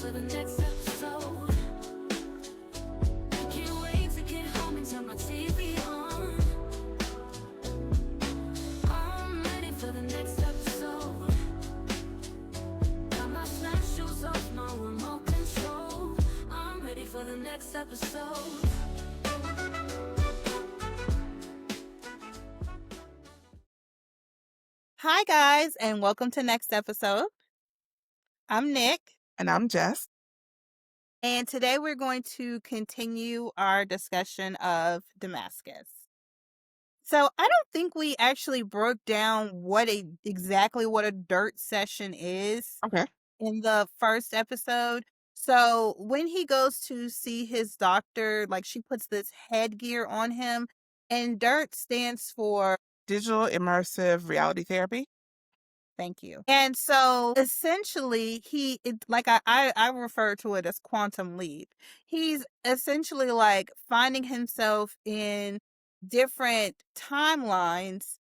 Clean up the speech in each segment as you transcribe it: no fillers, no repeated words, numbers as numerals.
for the next episode. Can't wait to get home and turn my TV on. I'm ready for the next episode. Got my snap shoes off, no remote control. I'm ready for the next episode. Hi, guys, and welcome to next episode. I'm Nick, And I'm Jess. and today we're going to continue our discussion of Damascus. So I don't think we actually broke down exactly what a dirt session is Okay. in the first episode. So when he goes to see his doctor, like she puts this headgear on him, and dirt stands for Digital Immersive Reality Therapy. Thank you. And so essentially I refer to it as quantum leap. He's essentially like finding himself in different timelines,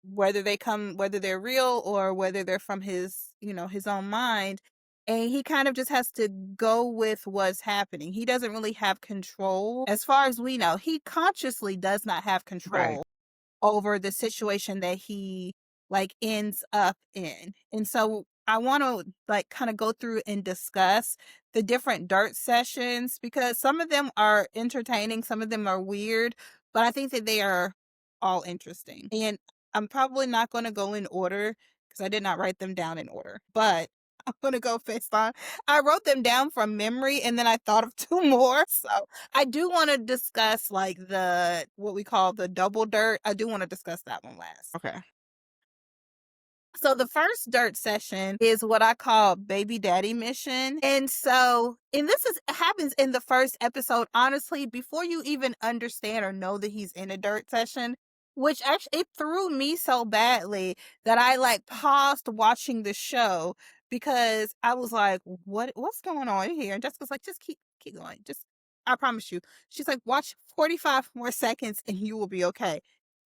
whether they're real or whether they're from his own mind. And he kind of just has to go with what's happening. He doesn't really have control. As far as we know, he consciously does not have control over the situation that he ends up in. And so I want to kind of go through and discuss the different dirt sessions, because some of them are entertaining, some of them are weird, but I think that they are all interesting. And I'm probably not going to go in order because I did not write them down in order, but I'm going to go based on, I wrote them down from memory and then I thought of two more. So I do want to discuss what we call the double dirt. I do want to discuss that one last. Okay. So the first dirt session is what I call baby daddy mission. And this happens in the first episode, honestly, before you even understand or know that he's in a dirt session, which actually it threw me so badly that I paused watching the show because I was like, what's going on here? And Jessica's like, just keep going. I promise you. She's like, watch 45 more seconds and you will be okay.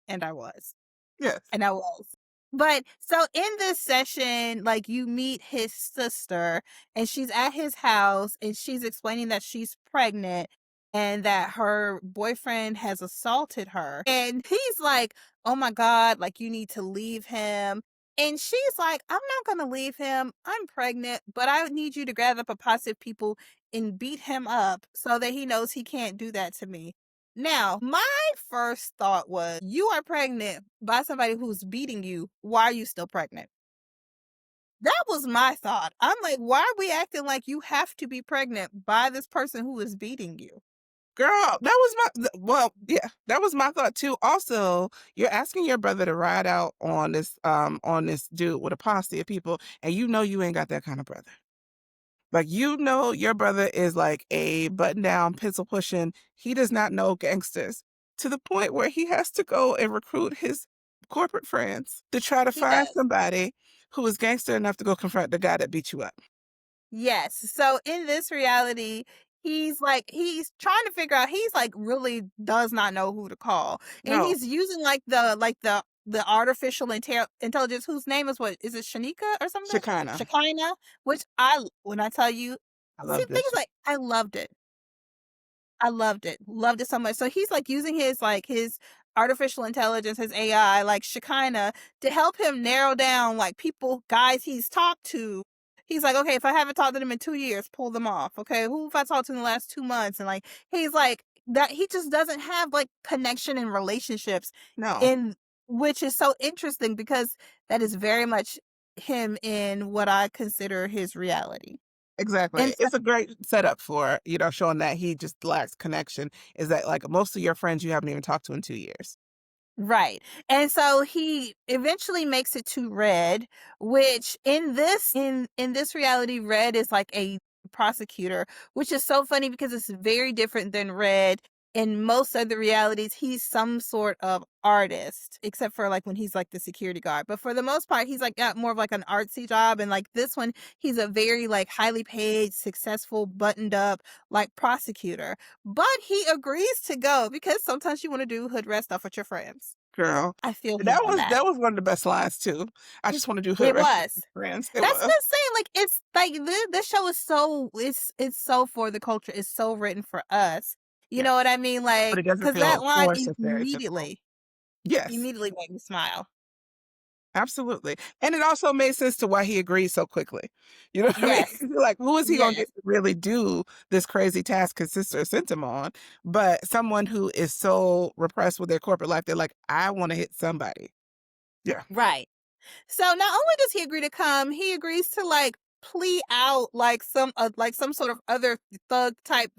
And I was. Yes. And I was. But so in this session, you meet his sister and she's at his house and she's explaining that she's pregnant and that her boyfriend has assaulted her. And he's like, oh my God, you need to leave him. And she's like, I'm not going to leave him. I'm pregnant, but I need you to gather up a posse of people and beat him up so that he knows he can't do that to me. Now, my first thought was, you are pregnant by somebody who's beating you. Why are you still pregnant? That was my thought. I'm like, why are we acting like you have to be pregnant by this person who is beating you? Girl, that was my thought too. Also, you're asking your brother to ride out on this dude with a posse of people, and you ain't got that kind of brother. Your brother is like a button-down, pencil-pushing. He does not know gangsters to the point where he has to go and recruit his corporate friends to try to find somebody who is gangster enough to go confront the guy that beat you up. Yes. So in this reality, he's trying to figure out, really does not know who to call. And No. he's using the artificial intelligence, whose name is what? Is it Shanika or something? Shekinah, which when I tell you, I love this. I loved it. I loved it. Loved it so much. So he's using his artificial intelligence, his AI, Shekinah, to help him narrow down guys he's talked to. He's like, okay, if I haven't talked to them in 2 years, pull them off. Okay, who have I talked to in the last 2 months? And he's like that. He just doesn't have connection and relationships. No. Which is so interesting because that is very much him in what I consider his reality. Exactly. And It's a great setup for, showing that he just lacks connection, is that most of your friends you haven't even talked to in 2 years. Right. And so he eventually makes it to Red, which in this reality, Red is a prosecutor, which is so funny because it's very different than Red. In most other realities, he's some sort of artist, except for when he's the security guard. But for the most part, he's got more of an artsy job. And this one, he's a very highly paid, successful, buttoned up prosecutor. But he agrees to go because sometimes you want to do hood rat stuff with your friends. girl. I feel And him on that. that was one of the best lines too. I just want to do hood It rat was. friends. It That's was. what I'm saying, like, it's like, this show is so it's so for the culture, it's so written for us. You Yeah. know what I mean? But Like, it doesn't because that feel line forced or stereotypical. Yes. immediately made me smile. Absolutely. And it also made sense to why he agreed so quickly. You know what I mean? Yes. Like, who is he going to Yes. get to really do this crazy task his sister sent him on? But someone who is so repressed with their corporate life, they're like, I want to hit somebody. Yeah. Right. So not only does he agree to come, he agrees to, like, plea out like some sort of other thug type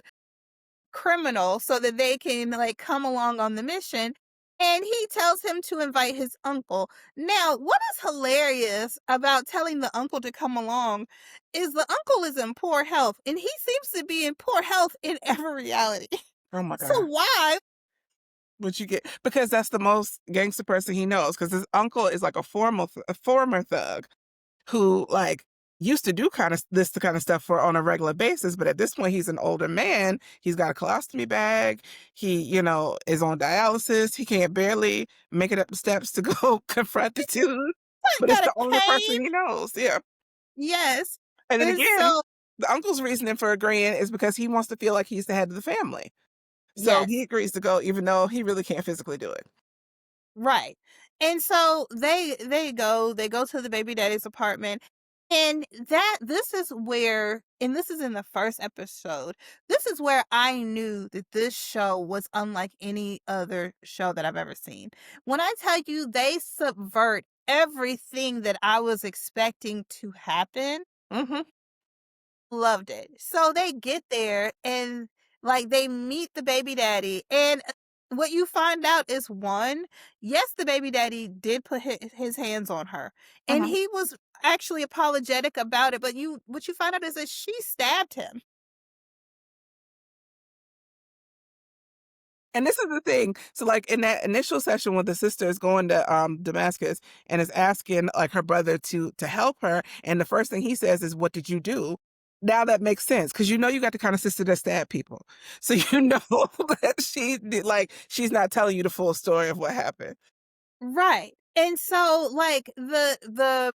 criminal so that they can, like, come along on the mission. And he tells him to invite his uncle. Now, what is hilarious about telling the uncle to come along is the uncle is in poor health, and he seems to be in poor health in every reality. Oh my So God. why? What you get? Because that's the most gangster person he knows. Because his uncle is like a former thug who like used to do the kind of stuff for on a regular basis, but at this point he's an older man. He's got a colostomy bag. He, is on dialysis. He can't barely make it up the steps to go confront the dude. I But it's got a the only cane. person he knows. Yeah. Yes. And then And again, so, the uncle's reasoning for agreeing is because he wants to feel like he's the head of the family. So he yes. agrees to go, even though he really can't physically do it. Right. And so they go to the baby daddy's apartment, and this is where, and this is in the first episode. This is where I knew that this show was unlike any other show that I've ever seen. When I tell you they subvert everything that I was expecting to happen, Hmm. loved it. So they get there and, like, they meet the baby daddy, and what you find out is, one, yes, the baby daddy did put his hands on her, and Hmm. he was actually apologetic about it, but what you find out is that she stabbed him. And this is the thing. So, like in that initial session when the sister is going to Damascus and is asking like her brother to help her, and the first thing he says is, "What did you do?" Now that makes sense because you got the kind of sister that stab people, so you know that she's not telling you the full story of what happened. Right. And so, like, the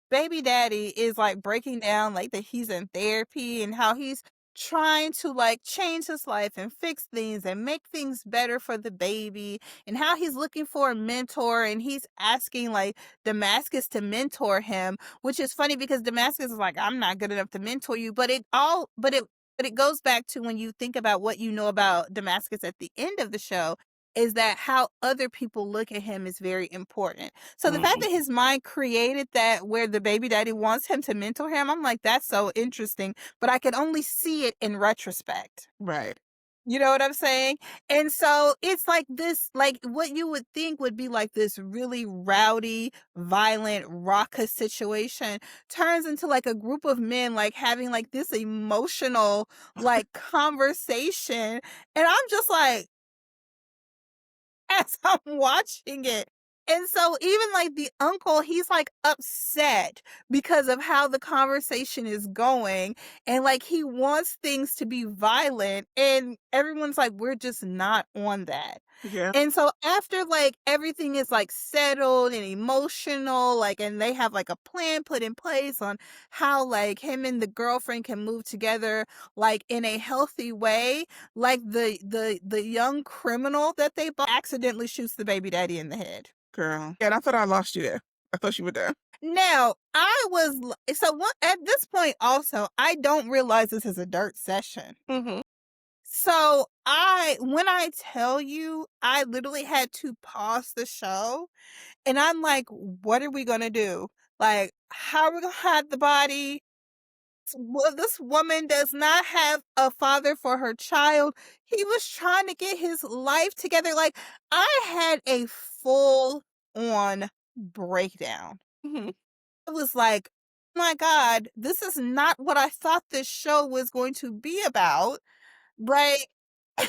baby daddy is, like, breaking down, like, that he's in therapy and how he's trying to, like, change his life and fix things and make things better for the baby, and how he's looking for a mentor, and he's asking, like, Damascus to mentor him, which is funny because Damascus is like, I'm not good enough to mentor you, but it goes back to when you think about what you know about Damascus at the end of the show, is that how other people look at him is very important. So the fact Mhm. that his mind created that where the baby daddy wants him to mentor him, I'm like, that's so interesting. But I can only see it in retrospect. Right. You know what I'm saying? And so it's like this, like what you would think would be like this really rowdy, violent, raucous situation turns into like a group of men like having like this emotional like conversation. And I'm just like, as I'm watching it. And so even like the uncle, he's like upset because of how the conversation is going. And like he wants things to be violent. And everyone's like, we're just not on that. Yeah. And so after like everything is like settled and emotional, like, and they have like a plan put in place on how like him and the girlfriend can move together like in a healthy way, like the young criminal that they bought accidentally shoots the baby daddy in the head. Girl. Yeah, and I thought I lost you there. I thought you were there. Now, so what at this point also, I don't realize this is a dirt session. Hmm. So when I tell you, I literally had to pause the show, and I'm like, what are we gonna do? Like, how are we gonna hide the body? Well, this woman does not have a father for her child. He was trying to get his life together. Like, I had a full on breakdown. Hmm. I was like, oh my God, this is not what I thought this show was going to be about. Like, Girl.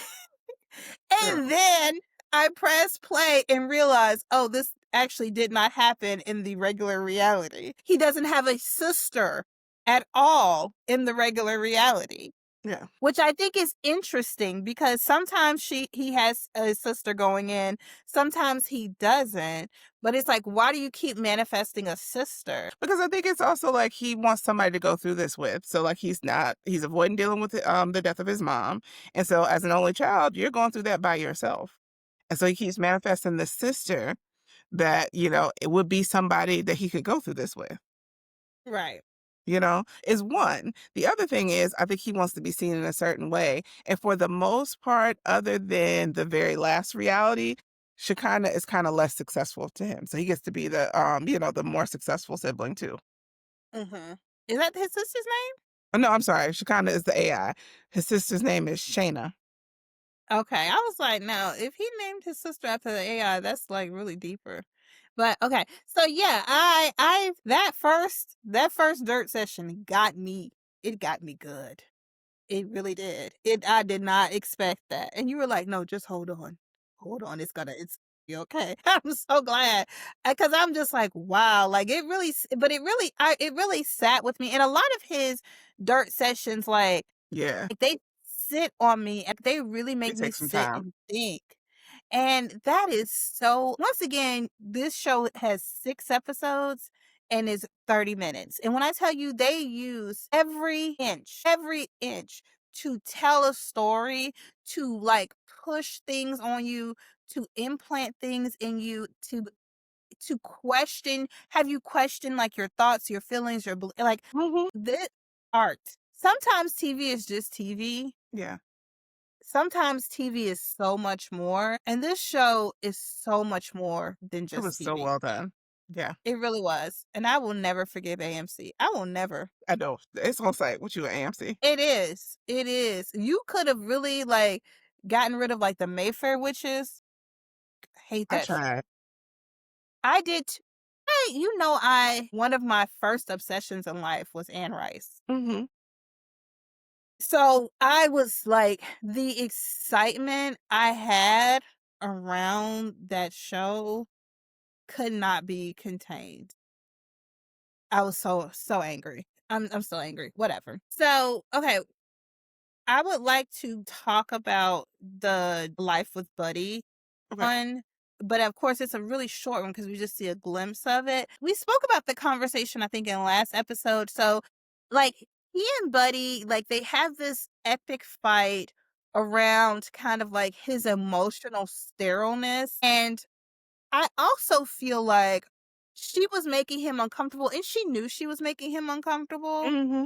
and then I pressed play and realized, oh, this actually did not happen in the regular reality. He doesn't have a sister at all in the regular reality. Yeah. which I think is interesting because sometimes he has a sister going in, sometimes he doesn't. But it's like, why do you keep manifesting a sister? Because I think it's also like he wants somebody to go through this with. So like he's avoiding dealing with the death of his mom. And so as an only child, you're going through that by yourself. And so he keeps manifesting the sister that, it would be somebody that he could go through this with. Right. Is one. The other thing is, I think he wants to be seen in a certain way. And for the most part, other than the very last reality, Shekinah is kind of less successful to him. So he gets to be the more successful sibling too. Mm-hmm. Is that his sister's name? Oh, no, I'm sorry. Shekinah is the AI. His sister's name is Shayna. Okay, I was like, no, if he named his sister after the AI, that's like really deeper. But okay, so yeah, I that first dirt session got me. It got me good. It really did. I did not expect that. And you were like, no, just hold on, hold on. It's be okay. I'm so glad because I'm just like, wow, like but it really sat with me. And a lot of his dirt sessions, Yeah. they sit on me and they really make It me takes some sit time. and think. And that is so once again, this show has 6 episodes and is 30 minutes. And when I tell you they use every inch to tell a story, to like push things on you, to implant things in you, to question, have you questioned like your thoughts, your feelings, like Hmm. this art. Sometimes TV is just TV. Yeah. Sometimes TV is so much more, and this show is so much more than It was just so TV. well done. Yeah. It really was, and I will never forgive AMC. I will never. I know. It's on site with you at AMC. It is. It is. You could have really like gotten rid of like the Mayfair witches. Hate I that. tried. I did. I one of my first obsessions in life was Anne Rice. Hmm. So I was like, the excitement I had around that show could not be contained. I was so angry. I'm so angry. Whatever. So, okay, I would like to talk about the life with Buddy Okay. one, but of course it's a really short one because we just see a glimpse of it. We spoke about the conversation I think in last episode. So, like he and Buddy, like they have this epic fight around kind of like his emotional sterileness, and I also feel like she was making him uncomfortable and she knew she was making him uncomfortable. Hmm.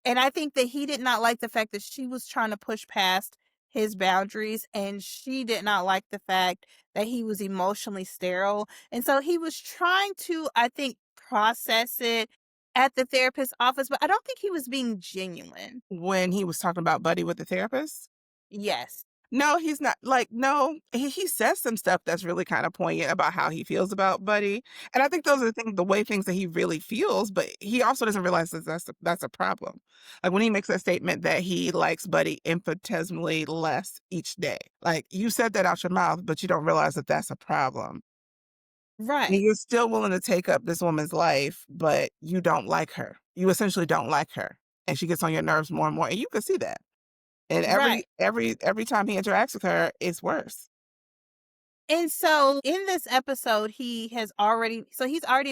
And I think that he did not like the fact that she was trying to push past his boundaries and she did not like the fact that he was emotionally sterile. And so he was trying to, I think, process it at the therapist's office, but I don't think he was being genuine. When he was talking about Buddy with the therapist. Yes. No, he's not like, no, he says some stuff that's really kind of poignant about how he feels about Buddy. And I think those are the way things that he really feels, but he also doesn't realize that that's a problem. Like when he makes that statement that he likes Buddy infinitesimally less each day. Like you said that out your mouth, but you don't realize that that's a problem. And Right. you're still willing to take up this woman's life, but you don't like her. You essentially don't like her. And she gets on your nerves more and more. And you can see that. And Right. every time he interacts with her, it's worse. And so in this episode, he's already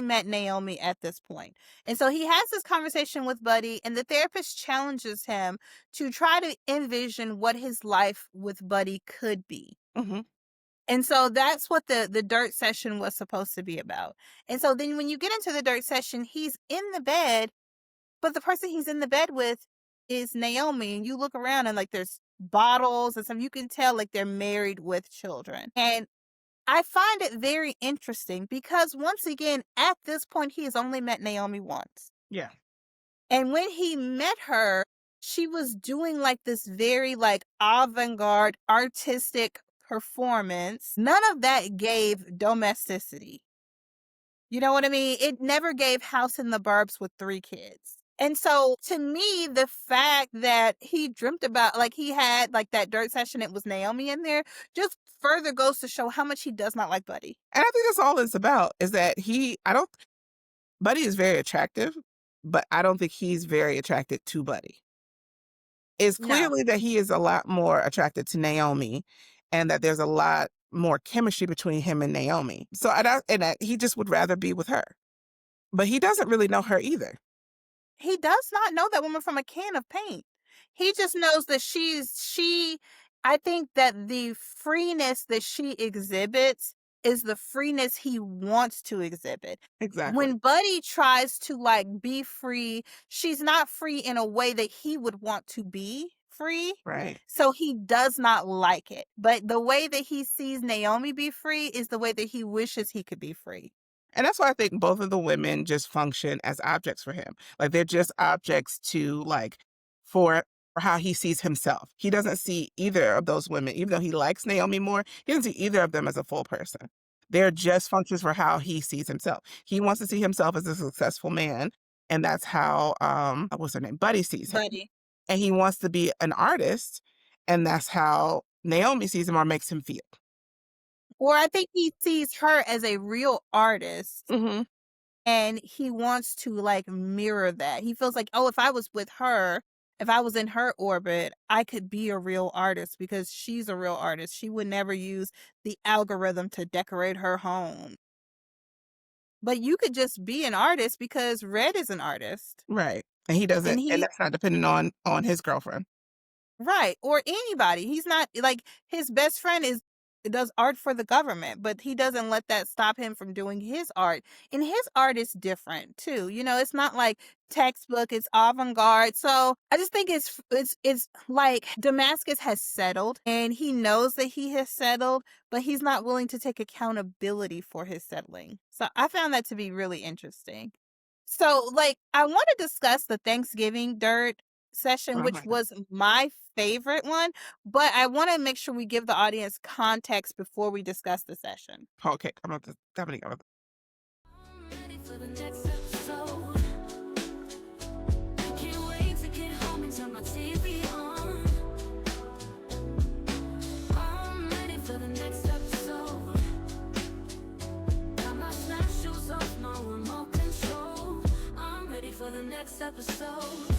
met Naomi at this point. And so he has this conversation with Buddy, and the therapist challenges him to try to envision what his life with Buddy could be. Mhm. And so that's what the dirt session was supposed to be about. And so then when you get into the dirt session, he's in the bed, but the person he's in the bed with is Naomi. And you look around and like there's bottles and stuff. You can tell like they're married with children. And I find it very interesting because once again, at this point, he has only met Naomi once. Yeah. And when he met her, she was doing like this very like avant-garde artistic performance. None of that gave domesticity. You know what I mean? It never gave House in the Burbs with 3 kids. And so to me, the fact that he dreamt about, like he had like that dirt session, it was Naomi in there, just further goes to show how much he does not like Buddy. And I think that's all it's about is that I don't Buddy is very attractive, but I don't think he's very attracted to Buddy. It's No, clearly that he is a lot more attracted to Naomi and that there's a lot more chemistry between him and Naomi. So he just would rather be with her. But he doesn't really know her either. he does not know that woman from a can of paint. He just knows that I think that the freeness that she exhibits is the freeness he wants to exhibit. Exactly. When Buddy tries to like be free, she's not free in a way that he would want to be free. Right. So he does not like it. But the way that he sees Naomi be free is the way that he wishes he could be free. And that's why I think both of the women just function as objects for him. Like they're just objects to like for how he sees himself. He doesn't see either of those women, even though he likes Naomi more, he doesn't see either of them as a full person. They're just functions for how he sees himself. He wants to see himself as a successful man. And that's how what's her name? Buddy sees him. Buddy. And he wants to be an artist. And that's how Naomi sees him or makes him feel. Or I think he sees her as a real artist Mm-hmm. and he wants to like mirror that. He feels like, oh, if I was with her, if I was in her orbit, I could be a real artist because she's a real artist. She would never use the algorithm to decorate her home. But you could just be an artist because Red is an artist. Right. And he doesn't, and And that's not dependent on his girlfriend. right, or anybody. He's not like his best friend does art for the government, but he doesn't let that stop him from doing his art. And his art is different too. You know, it's not like textbook, it's avant-garde. So I just think it's like Damascus has settled and he knows that he has settled, but he's not willing to take accountability for his settling. So I found that to be really interesting. So like I want to discuss the Thanksgiving dirt session, Oh which my God. was my favorite one, but I want to make sure we give the audience context before we discuss the session. Okay, I'm not definitely gonna. I'm ready for the next episode. I can't wait to get home and turn my TV on. I'm ready for the next episode. Got my snap shoes off, no remote control. I'm ready for the next episode.